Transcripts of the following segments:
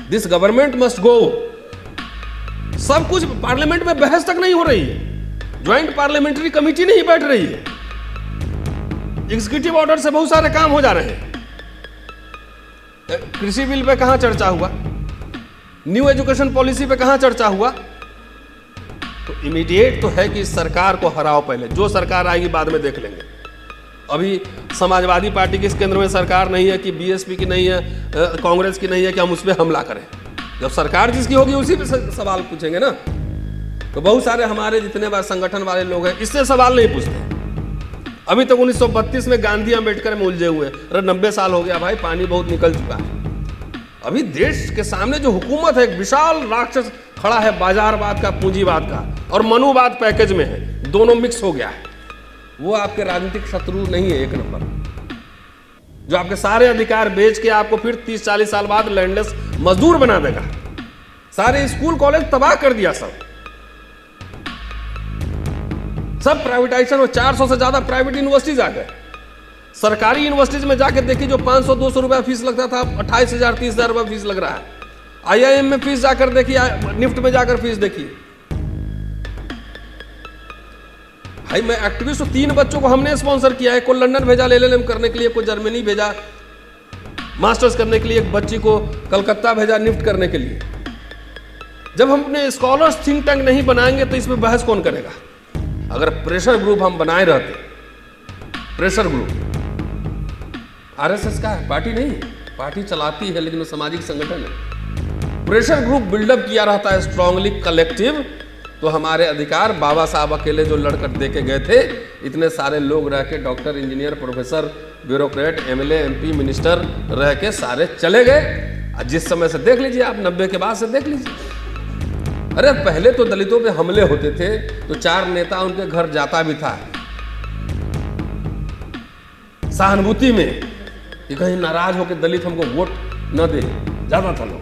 This government must go. सब कुछ parliament में बहस तक नहीं हो रही है, ज्वाइंट पार्लियामेंट्री कमेटी नहीं बैठ रही है, एग्जीक्यूटिव ऑर्डर से बहुत सारे काम हो जा रहे हैं। कृषि बिल पे कहां चर्चा हुआ, न्यू एजुकेशन पॉलिसी पे कहां चर्चा हुआ। तो इमीडिएट तो है कि सरकार को हराओ, पहले जो सरकार आएगी बाद में देख लेंगे। अभी समाजवादी पार्टी की इस केंद्र में सरकार नहीं है कि बीएसपी की नहीं है, कांग्रेस की नहीं है कि हम उस पर हमला करें। जब सरकार जिसकी होगी उसी पे सवाल पूछेंगे ना। तो बहुत सारे हमारे जितने बार संगठन वाले लोग हैं इससे सवाल नहीं पूछते। अभी तक 1932 में गांधी अम्बेडकर में उलझे हुए, अरे 90 साल हो गया भाई, पानी बहुत निकल चुका है। अभी देश के सामने जो हुकूमत है, एक विशाल राक्षस खड़ा है, बाजारवाद का, पूंजीवाद का और मनुवाद पैकेज में है, दोनों मिक्स हो गया है। वो आपके राजनीतिक शत्रु नहीं है एक नंबर, जो आपके सारे अधिकार बेच के आपको फिर 30-40 साल बाद लैंडलेस मजदूर बना देगा। सारे स्कूल कॉलेज तबाह कर दिया, सब प्राइवेटाइजेशन, और 400 से ज्यादा प्राइवेट यूनिवर्सिटीज आ गए। सरकारी यूनिवर्सिटीज में जाकर देखिए, जो 500-200 रुपया फीस लगता था, 28,000-30,000 रुपया फीस लग रहा है। आईआईएम में फीस जाकर देखिए, निफ्ट में जाकर फीस देखिए। भाई मैं एक्टिविस्ट हूं, 3 बच्चों को हमने स्पॉन्सर किया है, कोई लंदन भेजा LLM करने के लिए, कोई जर्मनी भेजा मास्टर्स करने के लिए, एक बच्ची को कलकत्ता भेजा निफ्ट करने के लिए। जब हम अपने स्कॉलर्स थिंक टैंक नहीं बनाएंगे तो इसमें बहस कौन करेगा। अगर प्रेशर ग्रुप हम बनाए रहते, प्रेशर ग्रुप आरएसएस का है, पार्टी नहीं, पार्टी चलाती है लेकिन वो सामाजिक संगठन है। प्रेशर ग्रुप बिल्डअप किया रहता है स्ट्रांगली कलेक्टिव, तो हमारे अधिकार बाबा साहब अकेले जो लड़कर दे के गए थे, इतने सारे लोग रह के doctor, engineer, professor, bureaucrat, MLA, MP, minister रह के सारे चले गए। जिस समय से देख लीजिए आप, 90 के बाद से देख लीजिए। अरे पहले तो दलितों पे हमले होते थे तो 4 नेता उनके घर जाता भी था सहानुभूति में कि कहीं नाराज होकर दलित हमको वोट न दे, ज्यादा था लोग।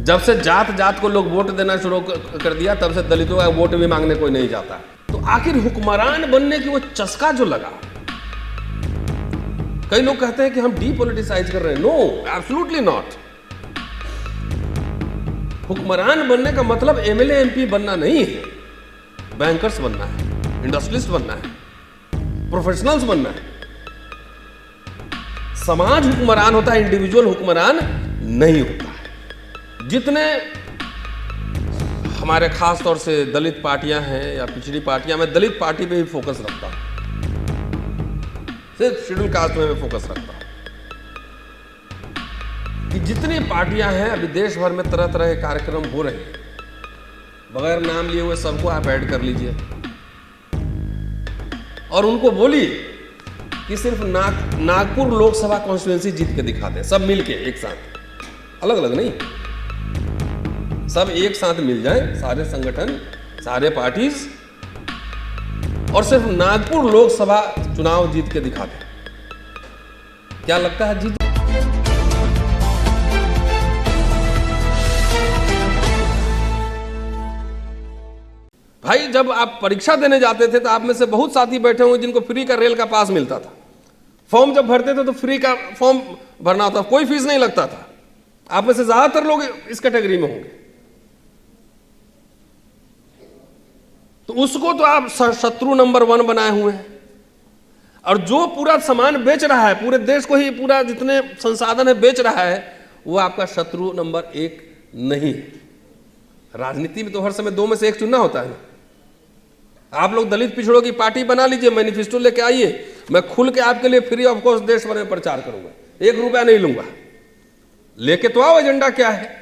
जब से जात जात को लोग वोट देना शुरू कर दिया, तब से दलितों का वोट भी मांगने कोई नहीं जाता। तो आखिर हुक्मरान बनने की वो चस्का जो लगा, कई लोग कहते हैं कि हम डीपॉलिटिसाइज कर रहे हैं। No, absolutely not. हुक्मरान बनने का मतलब एमएलए एमपी बनना नहीं है, बैंकर्स बनना है, इंडस्ट्रियलिस्ट बनना है, प्रोफेशनल्स बनना है। समाज हुक्मरान होता है, इंडिविजुअल हुक्मरान नहीं होता है। जितने हमारे खास तौर से दलित पार्टियां हैं या पिछड़ी पार्टियां, मैं दलित पार्टी पे ही फोकस रखता हूं, सिर्फ शेड्यूल कास्ट में मैं फोकस रखता हूं कि जितनी पार्टियां हैं अभी देश भर में तरह तरह के कार्यक्रम हो रहे हैं, बगैर नाम लिए हुए सबको आप ऐड कर लीजिए और उनको बोलिए कि सिर्फ नागपुर लोकसभा कॉन्स्टिट्यूएंसी जीत के दिखा दें, सब मिलके एक साथ, अलग अलग नहीं, सब एक साथ मिल जाएं, सारे संगठन, सारे पार्टीज, और सिर्फ नागपुर लोकसभा चुनाव जीत के दिखा दें। क्या लगता है जीत? भाई जब आप परीक्षा देने जाते थे तो आप में से बहुत साथी बैठे होंगे जिनको फ्री का रेल का पास मिलता था। फॉर्म जब भरते थे तो फ्री का फॉर्म भरना होता, कोई फीस नहीं लगता था। आप में से ज्यादातर लोग इस कैटेगरी में होंगे। तो उसको तो आप शत्रु नंबर 1 बनाए हुए हैं, और जो पूरा सामान बेच रहा है, पूरे देश को ही पूरा जितने संसाधन है बेच रहा है, वो आपका शत्रु नंबर 1 नहीं है। राजनीति में तो हर समय 2 में से 1 चुनना होता है ना। आप लोग दलित पिछड़ों की पार्टी बना लीजिए, मैनिफेस्टो लेके आइए, मैं खुल के आपके लिए फ्री ऑफ कॉस्ट देश भर में प्रचार करूंगा, 1 रुपया नहीं लूंगा। लेके तो आओ, एजेंडा क्या है।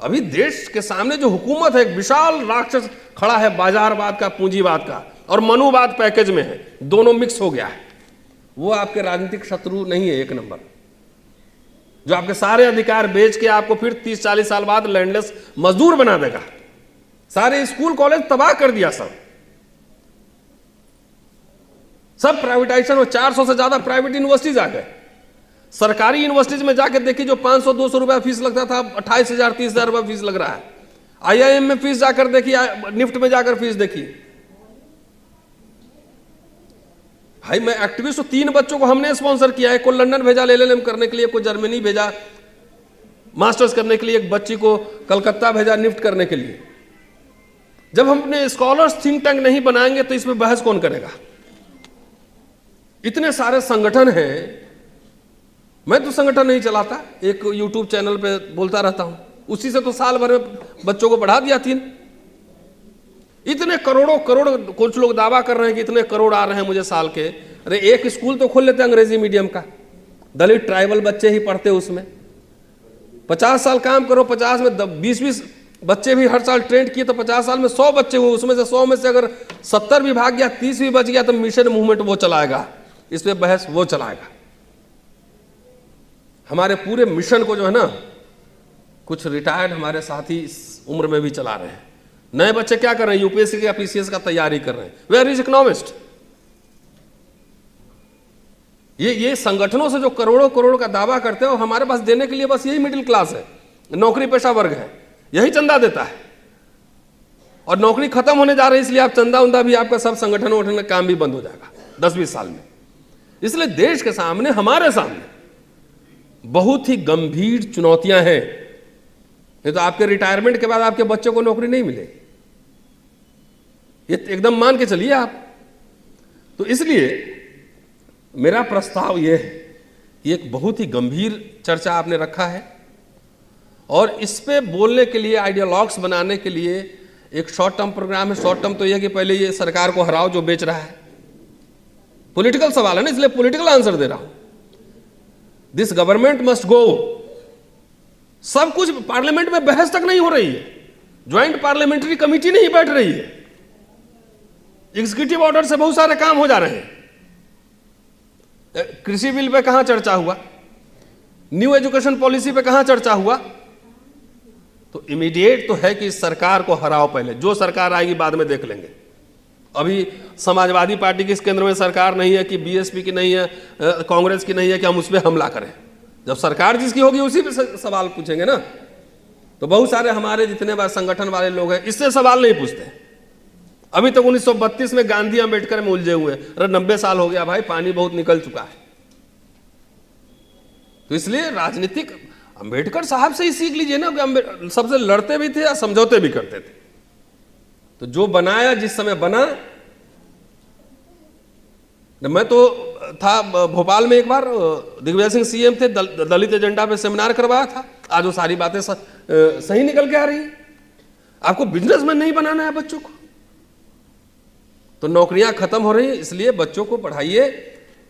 अभी देश के सामने जो हुकूमत है, एक विशाल राक्षस खड़ा है, बाजारवाद का, पूंजीवाद का और मनुवाद पैकेज में है, दोनों मिक्स हो गया है। वो आपके राजनीतिक शत्रु नहीं है एक नंबर, जो आपके सारे अधिकार बेच के आपको फिर 30-40 साल बाद लैंडलेस मजदूर बना देगा। सारे स्कूल कॉलेज तबाह कर दिया, सब प्राइवेटाइजेशन, और 400 से ज्यादा प्राइवेट यूनिवर्सिटीज आ गए। सरकारी यूनिवर्सिटीज में जाकर देखिए, जो 500-200 रुपया फीस लगता था, 28,000-30,000 रुपया फीस लग रहा है। आईआईएम में फीस जाकर देखिए, निफ्ट में जाकर फीस देखिए। भाई मैं एक्टिविस्ट हूं, 3 बच्चों को हमने स्पॉन्सर किया है, कोई लंदन भेजा LLM करने के लिए, कोई जर्मनी भेजा मास्टर्स करने के लिए एक बच्ची को कलकत्ता भेजा निफ्ट करने के लिए। जब हम अपने स्कॉलर्स थिंक टैंक नहीं बनाएंगे तो इसमें बहस कौन करेगा? इतने सारे संगठन हैं, मैं तो संगठन नहीं चलाता, एक यूट्यूब चैनल पे बोलता रहता हूं, उसी से तो साल भर में बच्चों को पढ़ा दिया 3। इतने करोड़ों करोड़, कुछ लोग दावा कर रहे हैं कि इतने करोड़ आ रहे हैं मुझे साल के। अरे एक स्कूल तो खोल लेते अंग्रेजी मीडियम का, दलित ट्राइबल बच्चे ही पढ़ते उसमें। 50 साल काम करो, 50 में 20-20 बच्चे भी हर साल ट्रेंड किए तो 50 साल में 100 बच्चे हुए, उसमें से 100 में से अगर 70 भी भाग गया, 30 भी बच गया तो मिशन मूवमेंट वो चलाएगा, इस पे बहस वो चलाएगा। हमारे पूरे मिशन को जो है ना, कुछ रिटायर्ड हमारे साथी इस उम्र में भी चला रहे हैं। नए बच्चे क्या कर रहे हैं? यूपीएससी या पीसीएस का तैयारी कर रहे हैं। Where is economist? ये संगठनों से जो करोड़ों करोड़ का दावा करते हो, हमारे पास देने के लिए बस यही मिडिल क्लास है, नौकरी पेशा वर्ग है, यही चंदा देता है। और नौकरी खत्म होने जा रही है, इसलिए आप चंदा उंदा भी आपका सब संगठनों का काम भी बंद हो जाएगा 10-20 साल में। इसलिए देश के सामने, हमारे सामने बहुत ही गंभीर चुनौतियां हैं। नहीं तो आपके रिटायरमेंट के बाद आपके बच्चों को नौकरी नहीं मिलेगी, ये एकदम मान के चलिए आप। तो इसलिए मेरा प्रस्ताव यह है कि एक बहुत ही गंभीर चर्चा आपने रखा है, और इस पे बोलने के लिए, आइडियोलॉग्स बनाने के लिए एक शॉर्ट टर्म प्रोग्राम है। शॉर्ट टर्म तो यह कि पहले ये सरकार को हराओ जो बेच रहा है। पॉलिटिकल सवाल है ना, इसलिए पॉलिटिकल आंसर दे रहा हूं। This government must go. सब कुछ पार्लियामेंट में बहस तक नहीं हो रही है, ज्वाइंट पार्लियामेंट्री कमेटी नहीं बैठ रही है, एग्जीक्यूटिव ऑर्डर से बहुत सारे काम हो जा रहे हैं। कृषि बिल पे कहां चर्चा हुआ? न्यू एजुकेशन पॉलिसी पे कहां चर्चा हुआ? तो इमीडिएट तो है कि सरकार को हराओ पहले, जो सरकार आएगी बाद में देख लेंगे। अभी समाजवादी पार्टी की इस केंद्र में सरकार नहीं है कि बीएसपी की नहीं है, कांग्रेस की नहीं है कि हम उस पर हमला करें। जब सरकार जिसकी होगी उसी पे सवाल पूछेंगे ना। तो बहुत सारे हमारे जितने बार संगठन वाले लोग हैं इससे सवाल नहीं पूछते। अभी तक 1932 में गांधी अंबेडकर में उलझे हुए। अरे 90 साल हो गया भाई, पानी बहुत निकल चुका है। तो इसलिए राजनीतिक अंबेडकर साहब से ही सीख लीजिए ना, कि सबसे लड़ते भी थे या समझौते भी करते थे। तो जो बनाया जिस समय बना, मैं तो था भोपाल में एक बार, दिग्विजय सिंह सीएम थे, दलित एजेंडा पे सेमिनार करवाया था। आज वो सारी बातें सही निकल के आ रही है। आपको बिजनेसमैन नहीं बनाना है बच्चों को, तो नौकरियां खत्म हो रही है, इसलिए बच्चों को पढ़ाइए।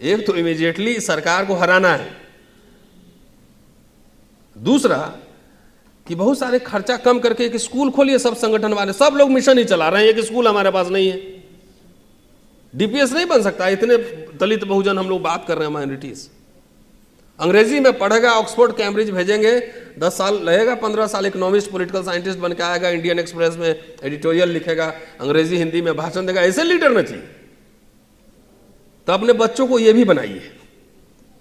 एक तो इमीडिएटली सरकार को हराना है, दूसरा कि बहुत सारे खर्चा कम करके एक स्कूल खोलिए। सब संगठन वाले, सब लोग मिशन ही चला रहे हैं, एक स्कूल हमारे पास नहीं है। डीपीएस नहीं बन सकता, इतने दलित बहुजन हम लोग बात कर रहे हैं, माइनॉरिटीज। अंग्रेजी में पढ़ेगा, ऑक्सफोर्ड कैम्ब्रिज भेजेंगे, 10 साल रहेगा, 15 साल इकोनॉमिस्ट पॉलिटिकल साइंटिस्ट बन के आएगा, इंडियन एक्सप्रेस में एडिटोरियल लिखेगा, अंग्रेजी हिंदी में भाषण देगा। ऐसे लीडर न चाहिए। तो अपने बच्चों को ये भी बनाइए।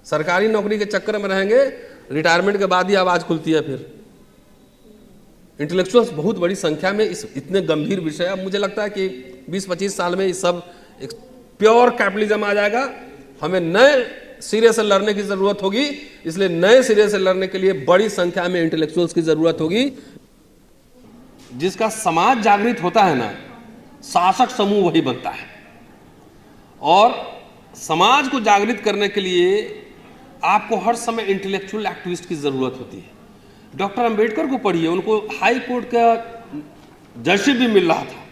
सरकारी नौकरी के चक्कर में रहेंगे, रिटायरमेंट के बाद ही आवाज खुलती है। फिर इंटेलेक्चुअल्स बहुत बड़ी संख्या में इस इतने गंभीर विषय, अब मुझे लगता है कि 20-25 साल में ये सब एक प्योर कैपिटलिज्म आ जाएगा। हमें नए सिरे से लड़ने की जरूरत होगी, इसलिए नए सिरे से लड़ने के लिए बड़ी संख्या में इंटेलेक्चुअल्स की जरूरत होगी। जिसका समाज जागृत होता है ना, शासक समूह वही बनता है। और समाज को जागृत करने के लिए आपको हर समय इंटेलेक्चुअल एक्टिविस्ट की जरूरत होती है। डॉक्टर अंबेडकर को पढ़िए, उनको हाई कोर्ट का जजशिप भी मिल रहा था,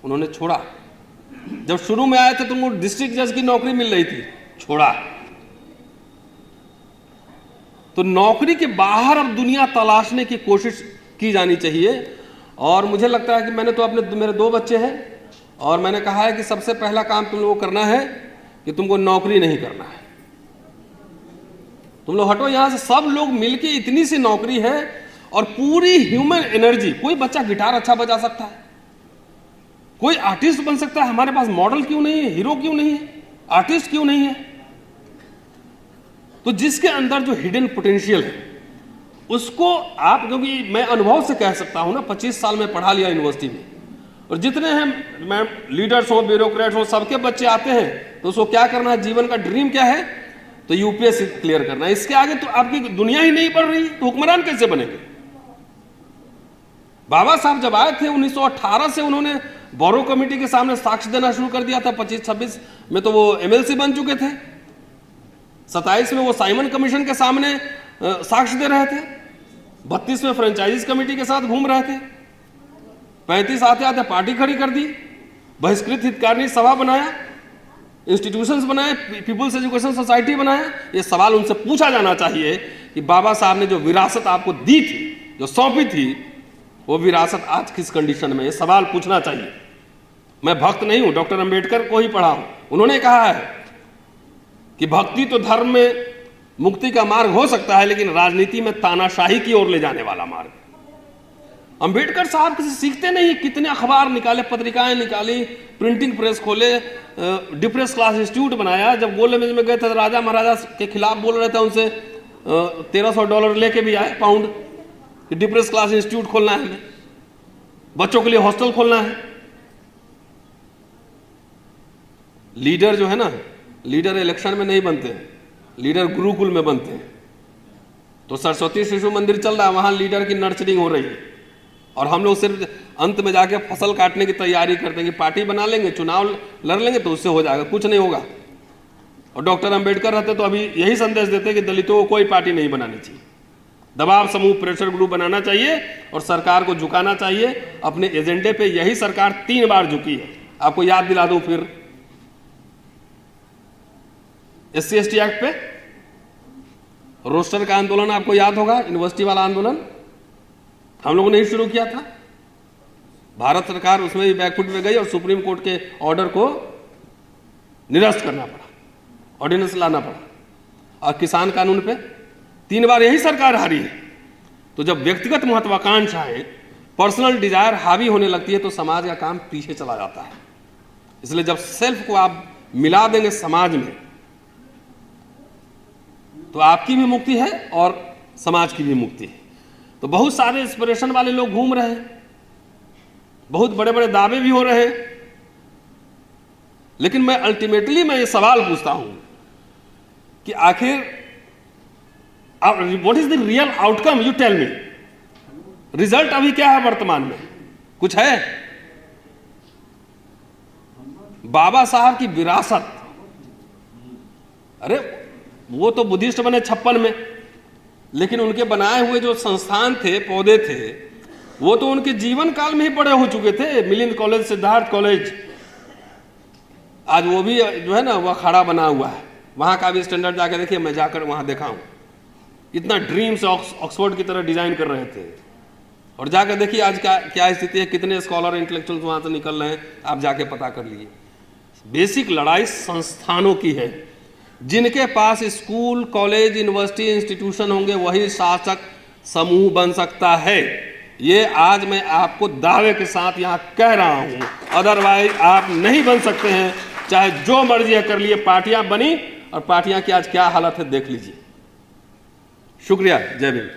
उन्होंने छोड़ा। जब शुरू में आए थे तो उनको डिस्ट्रिक्ट जज की नौकरी मिल रही थी, छोड़ा। तो नौकरी के बाहर अब दुनिया तलाशने की कोशिश की जानी चाहिए। और मुझे लगता है कि मैंने तो अपने, मेरे 2 बच्चे हैं, और मैंने कहा है कि सबसे पहला काम तुम लोगों को करना है कि तुमको नौकरी नहीं करना है। तुम लोग हटो यहां से, सब लोग मिलके, इतनी सी नौकरी है और पूरी ह्यूमन एनर्जी। कोई बच्चा गिटार अच्छा बजा सकता है, कोई आर्टिस्ट बन सकता है। हमारे पास मॉडल क्यों नहीं है, हीरो क्यों नहीं है, आर्टिस्ट क्यों नहीं है? तो जिसके अंदर जो हिडन पोटेंशियल है उसको आप, क्योंकि मैं अनुभव से कह सकता हूं ना, 25 साल में पढ़ा लिया यूनिवर्सिटी में, और जितने हैं, मैं लीडर्स हो, ब्यूरोक्रेट्स हो, सबके बच्चे आते हैं तो उसको क्या करना है, जीवन का ड्रीम क्या है तो यूपीएससी क्लियर करना है। इसके आगे तो आपकी दुनिया ही नहीं बढ़ रही, तो हुक्मरान कैसे बनेंगे? बाबा साहब जब आए थे 1918 से उन्होंने बोरो कमेटी के सामने साक्ष्य देना शुरू कर दिया था। 25-26 में तो वो एमएलसी बन चुके थे, 27 में वो साइमन कमीशन के सामने साक्ष्य दे रहे थे, 32 में फ्रेंचाइजीज कमेटी के साथ घूम रहे थे, 35 आते आते पार्टी खड़ी कर दी, बहिष्कृत हितकारिणी सभा बनाया, इंस्टीट्यूशंस बनाए, पीपुल्स एजुकेशन सोसाइटी बनाया। ये सवाल उनसे पूछा जाना चाहिए कि बाबा साहब ने जो विरासत आपको दी थी, जो सौंपी थी, वो विरासत आज किस कंडीशन में? ये सवाल पूछना चाहिए। मैं भक्त नहीं हूं, डॉक्टर अंबेडकर को ही पढ़ा हूं। उन्होंने कहा है कि भक्ति तो धर्म में मुक्ति का मार्ग हो सकता है, लेकिन राजनीति में तानाशाही की ओर ले जाने वाला मार्ग। अंबेडकर साहब किसी सीखते नहीं, कितने अखबार निकाले, पत्रिकाएं निकाली, प्रिंटिंग प्रेस खोले, डिप्रेस क्लास इंस्टीट्यूट बनाया। जब गोलमेज में गए थे राजा महाराजा के खिलाफ बोल रहे थे, उनसे $1300 लेके भी आए, पाउंड, कि डिप्रेस क्लास इंस्टीट्यूट खोलना है, हमें बच्चों के लिए हॉस्टल खोलना है। लीडर जो है ना, लीडर इलेक्शन में नहीं बनते हैं, लीडर गुरुकुल में बनते हैं। तो सरस्वती शिशु मंदिर चल रहा है, वहां लीडर की नर्चरिंग हो रही है, और हम लोग सिर्फ अंत में जाके फसल काटने की तैयारी करते हैं कि पार्टी बना लेंगे, चुनाव लड़ लेंगे तो उससे हो जाएगा, कुछ नहीं होगा। और डॉक्टर अंबेडकर रहते तो अभी यही संदेश देते कि दलितों को कोई पार्टी नहीं बनानी चाहिए, दबाव समूह, प्रेशर ग्रुप बनाना चाहिए और सरकार को झुकाना चाहिए अपने एजेंडे पे। यही सरकार 3 बार झुकी है। आपको याद दिला दूं फिर, SC/ST एक्ट पे रोस्टर का आंदोलन आपको याद होगा, यूनिवर्सिटी वाला आंदोलन हम लोगों ने ही शुरू किया था। भारत सरकार उसमें भी बैकफुट में गई और सुप्रीम कोर्ट के ऑर्डर को निरस्त करना पड़ा, ऑर्डिनेंस लाना पड़ा। और किसान कानून पे 3 बार यही सरकार हारी है। तो जब व्यक्तिगत महत्वाकांक्षाएं, पर्सनल डिजायर हावी होने लगती है तो समाज का काम पीछे चला जाता है। इसलिए जब सेल्फ को आप मिला देंगे समाज में, तो आपकी भी मुक्ति है और समाज की भी मुक्ति है। तो बहुत सारे इंस्पिरेशन वाले लोग घूम रहे हैं, बहुत बड़े बड़े दावे भी हो रहे हैं, लेकिन मैं अल्टीमेटली ये सवाल पूछता हूं कि आखिर what is the real outcome? You tell me. Result अभी क्या है वर्तमान में? कुछ है? बाबा साहब की विरासत, अरे वो तो बुद्धिस्ट बने 56 में, लेकिन उनके बनाए हुए जो संस्थान थे, पौधे थे, वो तो उनके जीवन काल में ही बड़े हो चुके थे। मिलिंद कॉलेज, सिद्धार्थ कॉलेज, आज वो भी जो है ना वो अखाड़ा बना हुआ है। वहां का भी स्टैंडर्ड जाकर देखिए, मैं जाकर वहां देखा हूं, इतना ड्रीम से ऑक्सफोर्ड की तरह डिजाइन कर रहे थे। और जाकर देखिए आज क्या स्थिति है, कितने स्कॉलर इंटेलेक्चुअल्स वहां से निकल रहे हैं, आप जाके पता कर लीजिए। बेसिक लड़ाई संस्थानों की है। जिनके पास स्कूल, कॉलेज, यूनिवर्सिटी, इंस्टीट्यूशन होंगे वही शासक समूह बन सकता है। ये आज मैं आपको दावे के साथ यहां कह रहा हूं, अदरवाइज आप नहीं बन सकते हैं। चाहे जो मर्जी कर लिए, पार्टियां बनी और पार्टियां की आज क्या हालत है देख लीजिए। शुक्रिया, जय भीम।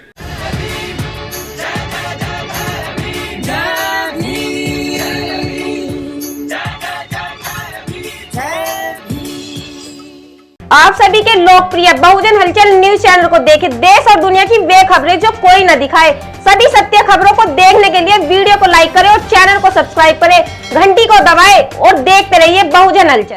आप सभी के लोकप्रिय बहुजन हलचल न्यूज चैनल को देखें, देश और दुनिया की वे खबरें जो कोई न दिखाए। सभी सत्य खबरों को देखने के लिए वीडियो को लाइक करें और चैनल को सब्सक्राइब करें, घंटी को दबाएं और देखते रहिए बहुजन हलचल।